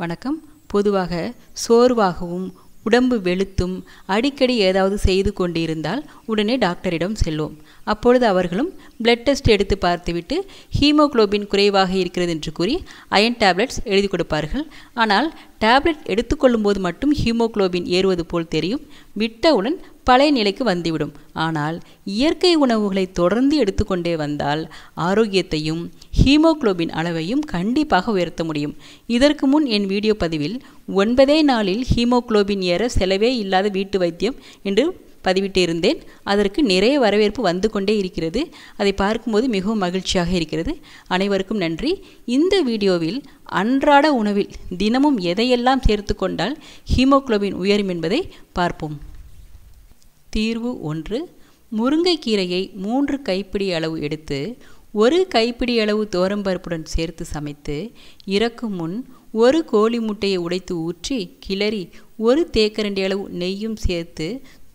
வணக்கம். பொதுவாக சோர்வாகவும் உடம்பு வெளுத்தும் அடிக்கடி ஏதாவது செய்து கொண்டிருந்தால் உடனே டாக்டரிடம் செல்வோம். அப்பொழுது அவர்களும் பிளட் டெஸ்ட் எடுத்து பார்த்துவிட்டு ஹீமோகுளோபின் குறைவாக இருக்கிறது என்று கூறி அயன் டேப்லெட்ஸ் எழுதி கொடுப்பார்கள். ஆனால் டேப்லெட் எடுத்துக்கொள்ளும் போது மட்டும் ஹீமோகுளோபின் ஏறுவது போல் தெரியும், விட்டவுடன் பழைய நிலைக்கு வந்துவிடும். ஆனால் இயற்கை உணவுகளை தொடர்ந்து எடுத்துக்கொண்டே வந்தால் ஆரோக்கியத்தையும் ஹீமோகுளோபின் அளவையும் கண்டிப்பாக உயர்த்த முடியும். இதற்கு முன் என் வீடியோ பதிவில் 9 நாளில் ஹீமோகுளோபின் ஏற செலவே இல்லாத வீட்டு வைத்தியம் என்று பதிவிட்டு இருந்தேன். அதற்கு நிறைய வரவேற்பு வந்து கொண்டே இருக்கிறது. அதை பார்க்கும்போது மிகவும் மகிழ்ச்சியாக இருக்கிறது. அனைவருக்கும் நன்றி. இந்த வீடியோவில் அன்றாட உணவில் தினமும் எதையெல்லாம் சேர்த்து கொண்டால் ஹீமோகுளோபின் உயரும் என்பதை பார்ப்போம். தீர்வு 1. முருங்கைக்கீரையை 3 கைப்பிடி அளவு எடுத்து 1 கைப்பிடி அளவு துவரம்பருப்புடன் சேர்த்து சமைத்து இறக்கும் முன் 1 கோழி முட்டையை உடைத்து ஊற்றி கிளறி 1 தேக்கரண்டி அளவு நெய்யும் சேர்த்து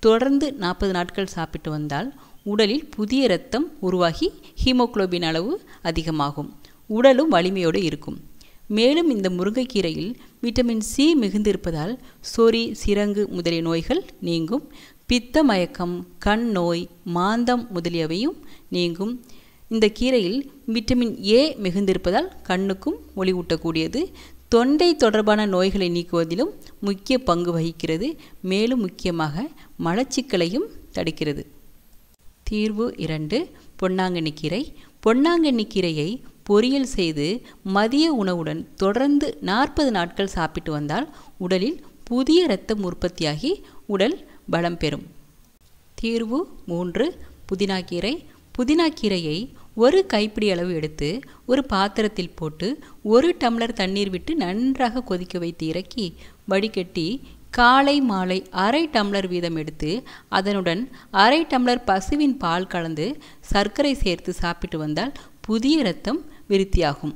தொடர்ந்து 40 நாட்கள் சாப்பிட்டு வந்தால் உடலில் புதிய இரத்தம் உருவாகி ஹீமோகுளோபின் அளவு அதிகமாகும். உடலும் வலிமையோடு இருக்கும். மேலும் இந்த முருங்கைக்கீரையில் விட்டமின் சி மிகுந்திருப்பதால் சொறி, சிரங்கு முதலிய நோய்கள் நீங்கும். பித்த மயக்கம், கண் நோய், மாந்தம் முதலியவையும் நீங்கும். இந்த கீரையில் விட்டமின் ஏ மிகுந்திருப்பதால் கண்ணுக்கும் ஒளிவூட்டக்கூடியது. தொண்டை தொடர்பான நோய்களை நீக்குவதிலும் முக்கிய பங்கு வகிக்கிறது. மேலும் முக்கியமாக மலச்சிக்கலையும் தடுக்கிறது. தீர்வு 2. பொன்னாங்கண்ணி கீரை. பொன்னாங்கண்ணி கீரையை பொரியல் செய்து மதிய உணவுடன் தொடர்ந்து 40 நாட்கள் சாப்பிட்டு வந்தால் உடலில் புதிய இரத்தம் உற்பத்தியாகி உடல் பலம் பெறும். தீர்வு 3. புதினாக்கீரை. புதினாக்கீரையை 1 கைப்பிடி அளவு எடுத்து ஒரு பாத்திரத்தில் போட்டு 1 டம்ளர் தண்ணீர் விட்டு நன்றாக கொதிக்க வைத்து இறக்கி வடிகட்டி காலை மாலை அரை டம்ளர் வீதம் எடுத்து அதனுடன் அரை டம்ளர் பசுவின் பால் கலந்து சர்க்கரை சேர்த்து சாப்பிட்டு வந்தால் புதிய இரத்தம் விருத்தியாகும்.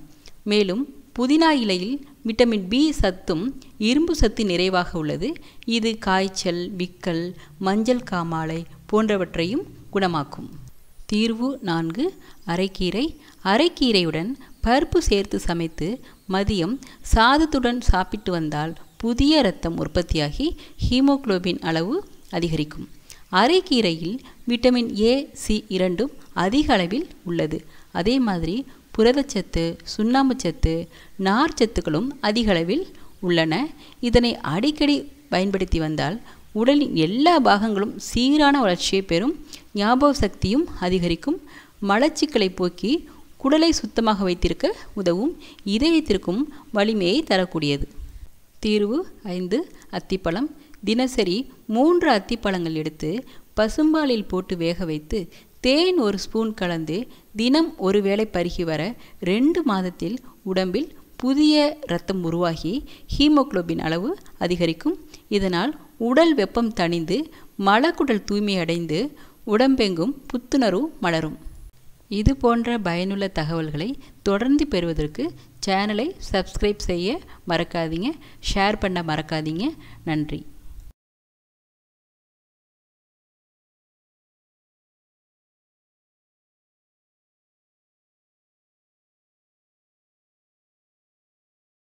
மேலும் புதினா இலையில் விட்டமின் பி சத்தும் இரும்பு சத்து நிறைவாக உள்ளது. இது காய்ச்சல், விக்கல், மஞ்சள் காமாலை போன்றவற்றையும் குணமாக்கும். தீர்வு 4. அரைக்கீரை. அரைக்கீரையுடன் பருப்பு சேர்த்து சமைத்து மதியம் சாதத்துடன் சாப்பிட்டு வந்தால் புதிய இரத்தம் உற்பத்தியாகி ஹீமோகுளோபின் அளவு அதிகரிக்கும். அரைக்கீரையில் விட்டமின் ஏ, சி இரண்டும் அதிக அளவில் உள்ளது. அதே மாதிரி புரதச்சத்து, சுண்ணாம்புச்சத்து, நார்ச்சத்துக்களும் அதிக அளவில் உள்ளன. இதனை அடிக்கடி பயன்படுத்தி வந்தால் உடலின் எல்லா பாகங்களும் சீரான வளர்ச்சியை பெறும். ஞாபக சக்தியும் அதிகரிக்கும். மலச்சிக்கலை போக்கி குடலை சுத்தமாக வைத்திருக்க உதவும். இதயத்திற்கும் வலிமையை தரக்கூடியது. தீர்வு 5. அத்திப்பழம். தினசரி 3 அத்திப்பழங்கள் எடுத்து பசும்பாலில் போட்டு வேக வைத்து தேன் 1 ஸ்பூன் கலந்து தினம் 1 வேளை பருகி வர 2 மாதத்தில் உடம்பில் புதிய இரத்தம் உருவாகி ஹீமோகுளோபின் அளவு அதிகரிக்கும். இதனால் உடல் வெப்பம் தணிந்து மலக்குடல் தூய்மையடைந்து உடம்பெங்கும் புத்துணர்வு மலரும். இது போன்ற பயனுள்ள தகவல்களை தொடர்ந்து பெறுவதற்கு சேனலை சப்ஸ்கிரைப் செய்ய மறக்காதீங்க, ஷேர் பண்ண மறக்காதீங்க. நன்றி.